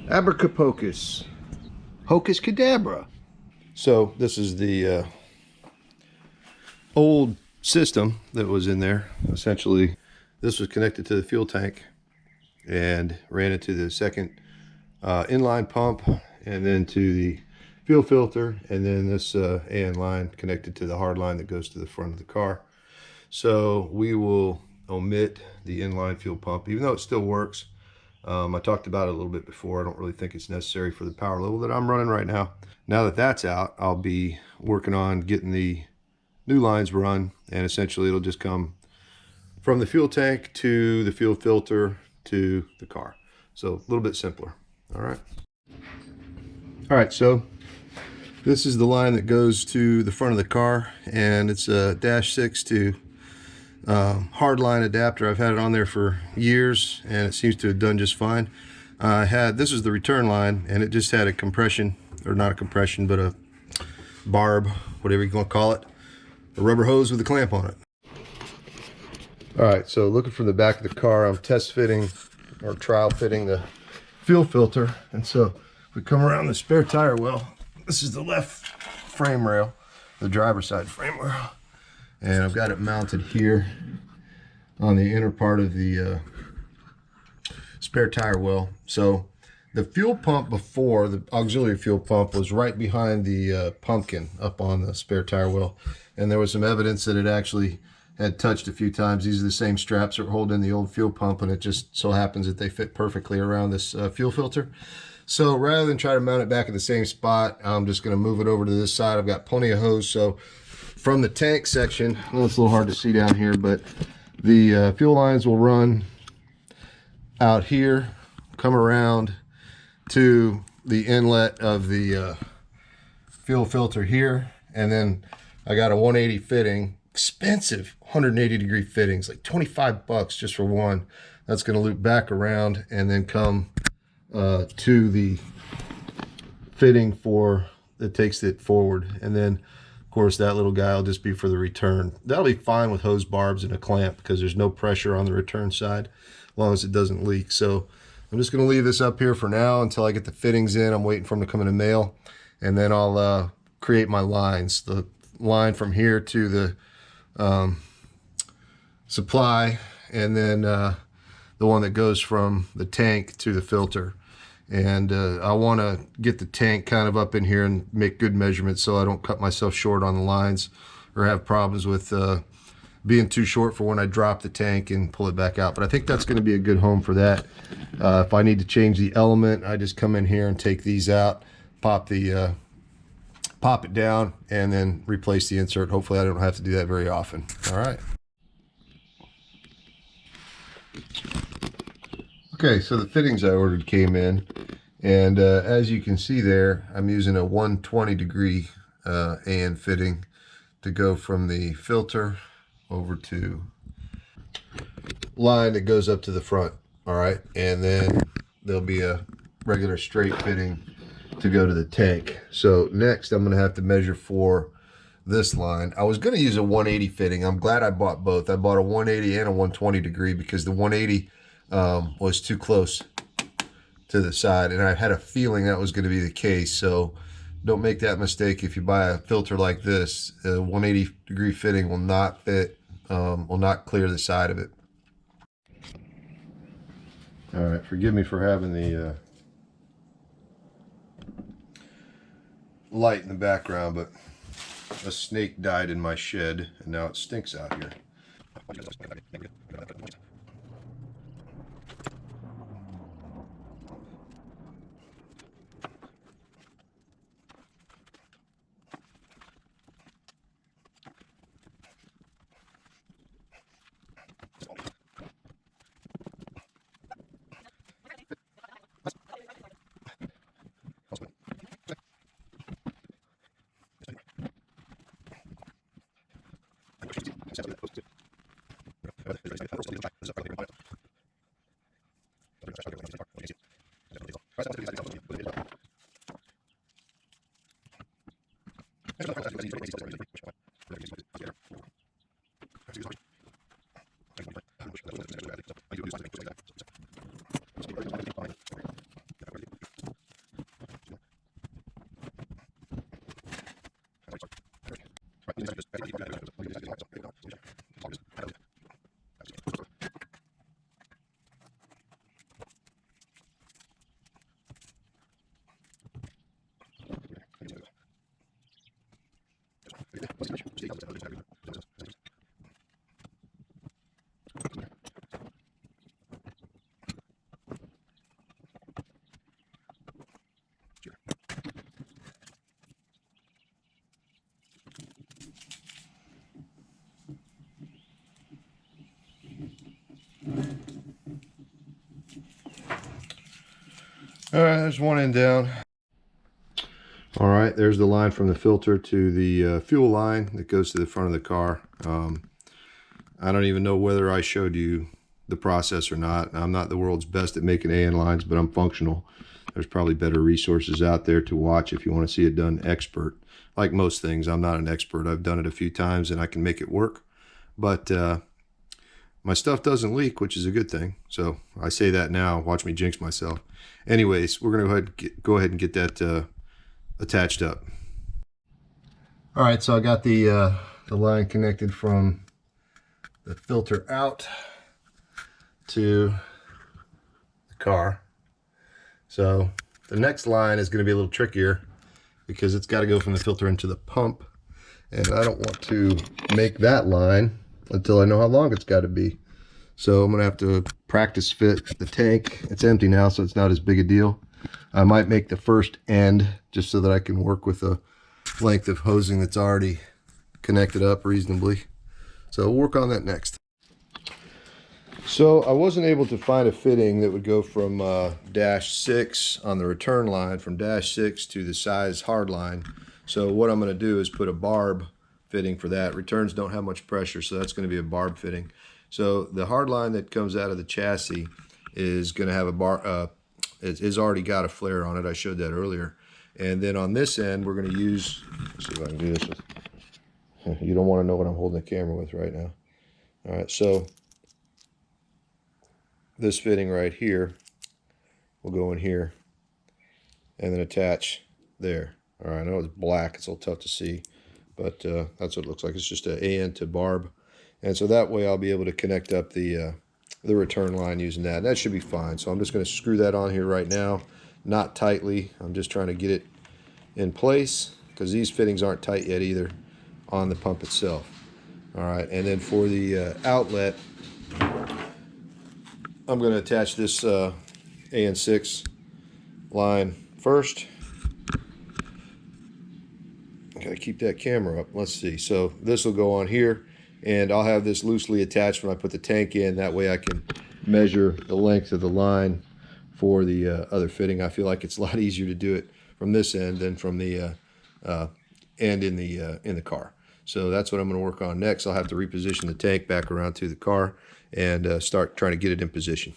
Abracapocus. Hocus cadabra. So this is the old system that was in there. Essentially, this was connected to the fuel tank and ran into the second inline pump, and then to the fuel filter, and then this AN line connected to the hard line that goes to the front of the car. So we will omit the inline fuel pump, even though it still works. I talked about it a little bit before. I don't really think it's necessary for the power level that I'm running right now. Now that that's out, I'll be working on getting the new lines run, and essentially it'll just come from the fuel tank to the fuel filter to the car. So a little bit simpler. All right, so this is the line that goes to the front of the car, and it's a -6 to hardline adapter. I've had it on there for years, and it seems to have done just fine. This is the return line, and it just had a compression, or not a compression, but a barb, whatever you want to call it, a rubber hose with a clamp on it. All right, so looking from the back of the car, I'm test fitting or trial fitting the fuel filter. And so if we come around the spare tire well, this is the left frame rail, the driver's side frame rail, and I've got it mounted here on the inner part of the spare tire well. So the fuel pump before, the auxiliary fuel pump, was right behind the pumpkin up on the spare tire well, and there was some evidence that it actually had touched a few times. These are the same straps that were holding the old fuel pump, and it just so happens that they fit perfectly around this fuel filter. So rather than try to mount it back at the same spot, I'm just going to move it over to this side. I've got plenty of hose. So from the tank section, well, it's a little hard to see down here, but the fuel lines will run out here, come around to the inlet of the fuel filter here, and then I got a 180 fitting, expensive 180-degree fittings, like 25 bucks just for one. That's going to loop back around and then come to the fitting for that takes it forward, and then of course that little guy will just be for the return. That'll be fine with hose barbs and a clamp because there's no pressure on the return side as long as it doesn't leak. So I'm just going to leave this up here for now until I get the fittings in. I'm waiting for them to come in the mail, and then I'll create my lines. The line from here to the supply, and then the one that goes from the tank to the filter. And I want to get the tank kind of up in here and make good measurements so I don't cut myself short on the lines or have problems with being too short for when I drop the tank and pull it back out. But I think that's going to be a good home for that. If I need to change the element, I just come in here and take these out, pop it down, and then replace the insert. Hopefully I don't have to do that very often. All right. Okay, so the fittings I ordered came in, and as you can see there, I'm using a 120-degree AN fitting to go from the filter over to line that goes up to the front. All right, and then there'll be a regular straight fitting to go to the tank. So next I'm going to have to measure for this line. I was going to use a 180 fitting. I'm glad I bought both. I bought a 180 and a 120 degree because the 180 was too close to the side, and I had a feeling that was going to be the case. So don't make that mistake if you buy a filter like this. A 180-degree fitting will not fit, will not clear the side of it. All right, forgive me for having the light in the background, but a snake died in my shed and now it stinks out here. All right, there's one end down. All right, there's the line from the filter to the fuel line that goes to the front of the car. I don't even know whether I showed you the process or not. I'm not the world's best at making AN lines, but I'm functional. There's probably better resources out there to watch if you want to see it done expert. Like most things, I'm not an expert. I've done it a few times and I can make it work. But my stuff doesn't leak, which is a good thing. So I say that now. Watch me jinx myself. Anyways, we're going to go ahead and get that attached up. All right, so I got the line connected from the filter out to the car. So the next line is going to be a little trickier because it's got to go from the filter into the pump, and I don't want to make that line until I know how long it's got to be. So I'm going to have to practice fit the tank. It's empty now, so it's not as big a deal. I might make the first end just so that I can work with a length of hosing that's already connected up reasonably. So we'll work on that next. So I wasn't able to find a fitting that would go from dash 6 on the return line, from dash 6 to the size hard line. So what I'm going to do is put a barb fitting for that. Returns don't have much pressure, so that's going to be a barb fitting. So the hard line that comes out of the chassis is going to have a bar. It's already got a flare on it. I showed that earlier. And then on this end, we're going to use. Let's see if I can do this with. You don't want to know what I'm holding the camera with right now. All right, so this fitting right here will go in here and then attach there. All right, I know it's black, it's a little tough to see, but that's what it looks like. It's just an AN to barb, and so that way I'll be able to connect up the return line using that. That should be fine. So I'm just going to screw that on here right now, not tightly. I'm just trying to get it in place because these fittings aren't tight yet either on the pump itself. All right, and then for the outlet, I'm going to attach this AN6 line first. I got to keep that camera up. Let's see. So this will go on here, and I'll have this loosely attached when I put the tank in. That way I can measure the length of the line for the other fitting. I feel like it's a lot easier to do it from this end than from the end in the car. So that's what I'm going to work on next. I'll have to reposition the tank back around to the car and start trying to get it in position.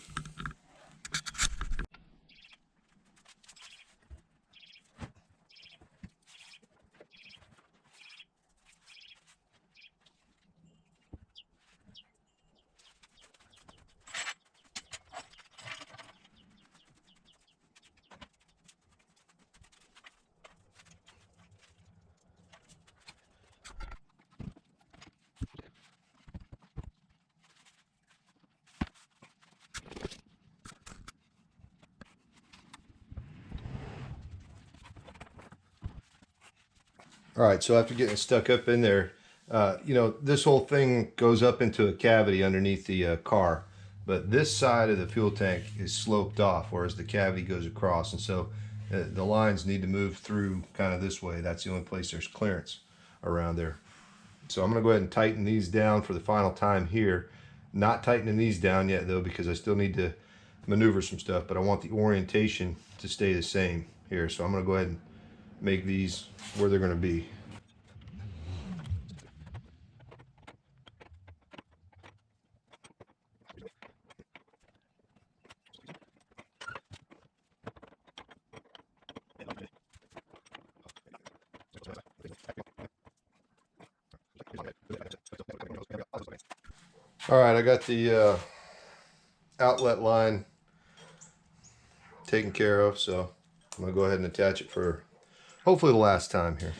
All right, so after getting stuck up in there, you know, this whole thing goes up into a cavity underneath the car, but this side of the fuel tank is sloped off, whereas the cavity goes across, and so the lines need to move through kind of this way. That's the only place there's clearance around there. So I'm going to go ahead and tighten these down for the final time here. Not tightening these down yet, though, because I still need to maneuver some stuff, but I want the orientation to stay the same here. So I'm going to go ahead and make these where they're going to be. All right, I got the outlet line taken care of, so I'm going to go ahead and attach it for hopefully the last time here.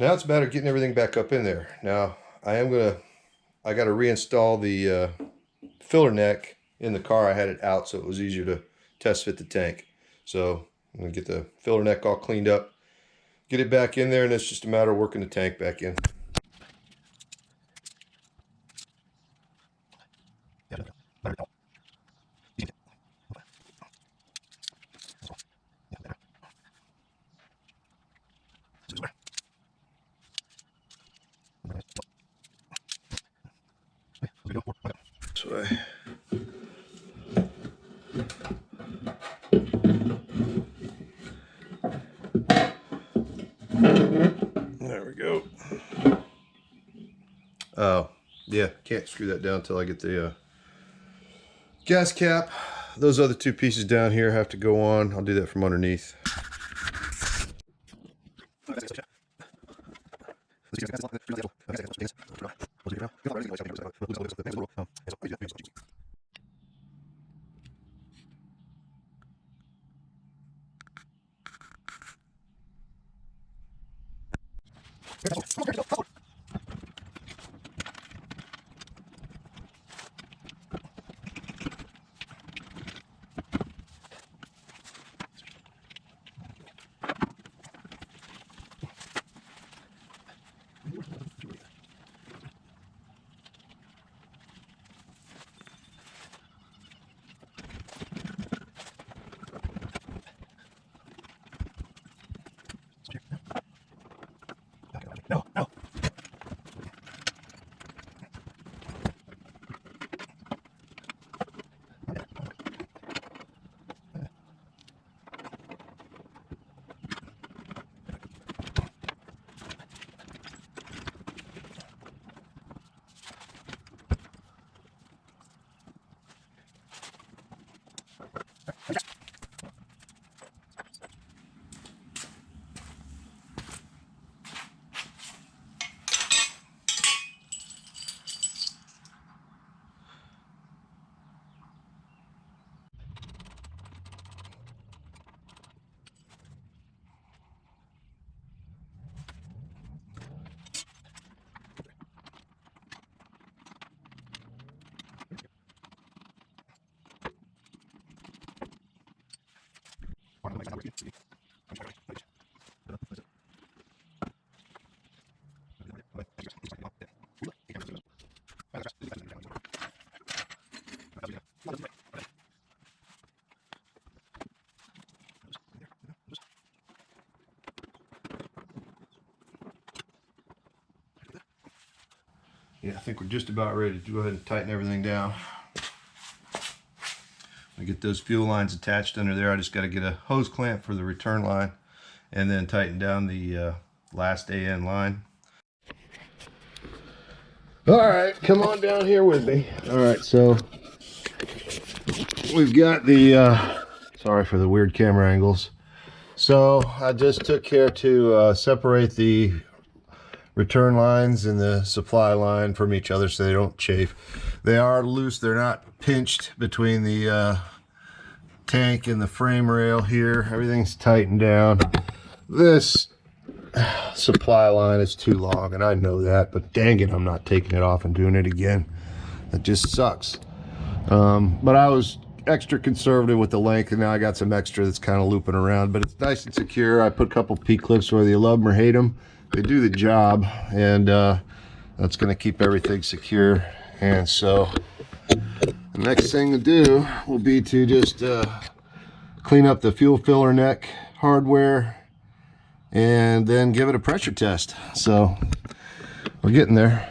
Now it's a matter of getting everything back up in there. Now I got to reinstall the filler neck in the car. I had it out so it was easier to test fit the tank. So I'm gonna get the filler neck all cleaned up, get it back in there, and it's just a matter of working the tank back in. This way. There we go. Oh, yeah, can't screw that down until I get the gas cap. Those other two pieces down here have to go on. I'll do that from underneath. No, no. Yeah, I think we're just about ready to go ahead and tighten everything down. I get those fuel lines attached under there. I just got to get a hose clamp for the return line and then tighten down the last AN line. All right, come on down here with me. All right, so we've got the, sorry for the weird camera angles. So I just took care to separate the return lines and the supply line from each other so they don't chafe. They are loose, they're not pinched between the tank and the frame rail here. Everything's tightened down. This supply line is too long and I know that, but dang it, I'm not taking it off and doing it again. That just sucks. But I was extra conservative with the length, and now I got some extra that's kind of looping around, but it's nice and secure. I put a couple P-clips, whether you love them or hate them, they do the job, and that's going to keep everything secure. And so the next thing to do will be to just clean up the fuel filler neck hardware and then give it a pressure test. So we're getting there.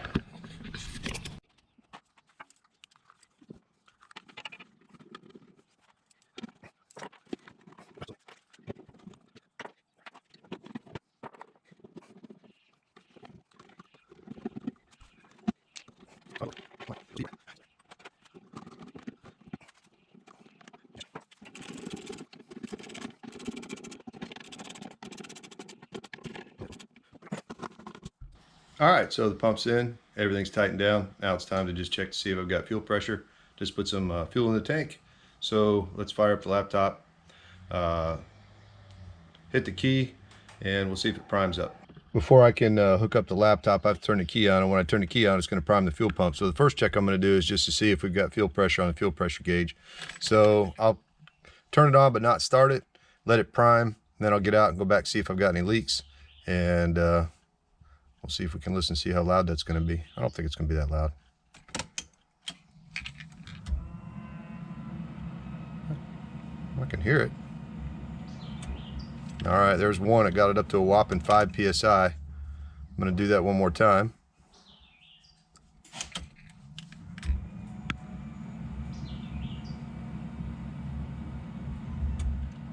All right, so the pump's in, everything's tightened down. Now it's time to just check to see if I've got fuel pressure. Just put some fuel in the tank. So let's fire up the laptop, hit the key, and we'll see if it primes up. before I can hook up the laptop, I have to turn the key on, and when I turn the key on, it's going to prime the fuel pump. So the first check I'm going to do is just to see if we've got fuel pressure on the fuel pressure gauge. So I'll turn it on but not start it, let it prime, and then I'll get out and go back, see if I've got any leaks, and we'll see if we can listen, see how loud that's going to be. I don't think it's going to be that loud. I can hear it. All right, there's one. It got it up to a whopping 5 psi. I'm going to do that one more time.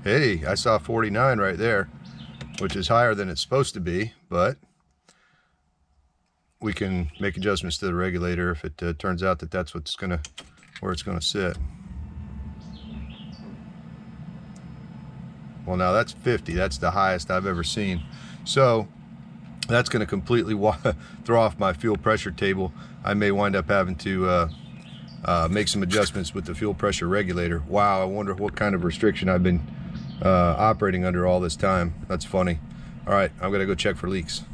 Hey, I saw 49 right there, which is higher than it's supposed to be, but we can make adjustments to the regulator if it turns out that that's where it's going to sit. Well, now that's 50. That's the highest I've ever seen. So that's going to completely throw off my fuel pressure table. I may wind up having to make some adjustments with the fuel pressure regulator. Wow, I wonder what kind of restriction I've been operating under all this time. That's funny. All right, I'm going to go check for leaks.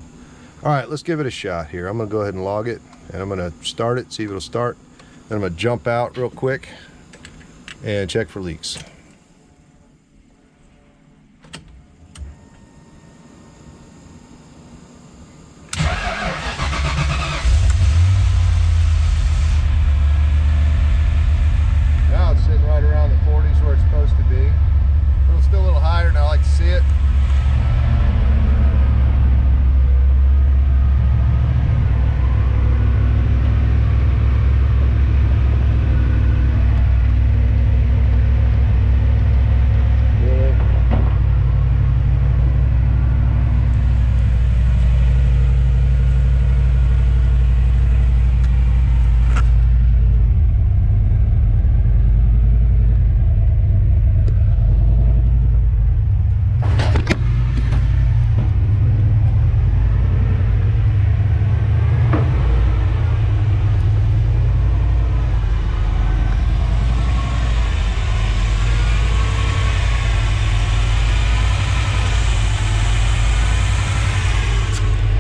All right, let's give it a shot here. I'm going to go ahead and log it, and I'm going to start it, see if it'll start. Then I'm going to jump out real quick and check for leaks. Right around the 40s where it's supposed to be. But it's still a little higher, and I like to see it.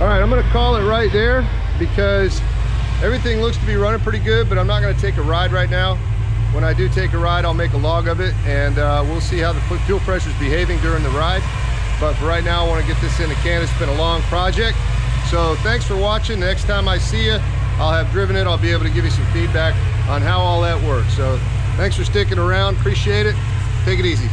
All right, I'm gonna call it right there because everything looks to be running pretty good, but I'm not gonna take a ride right now. When I do take a ride, I'll make a log of it, and we'll see how the fuel pressure is behaving during the ride. But for right now, I wanna get this in the can. It's been a long project. So thanks for watching. The next time I see you, I'll have driven it. I'll be able to give you some feedback on how all that works. So thanks for sticking around, appreciate it. Take it easy.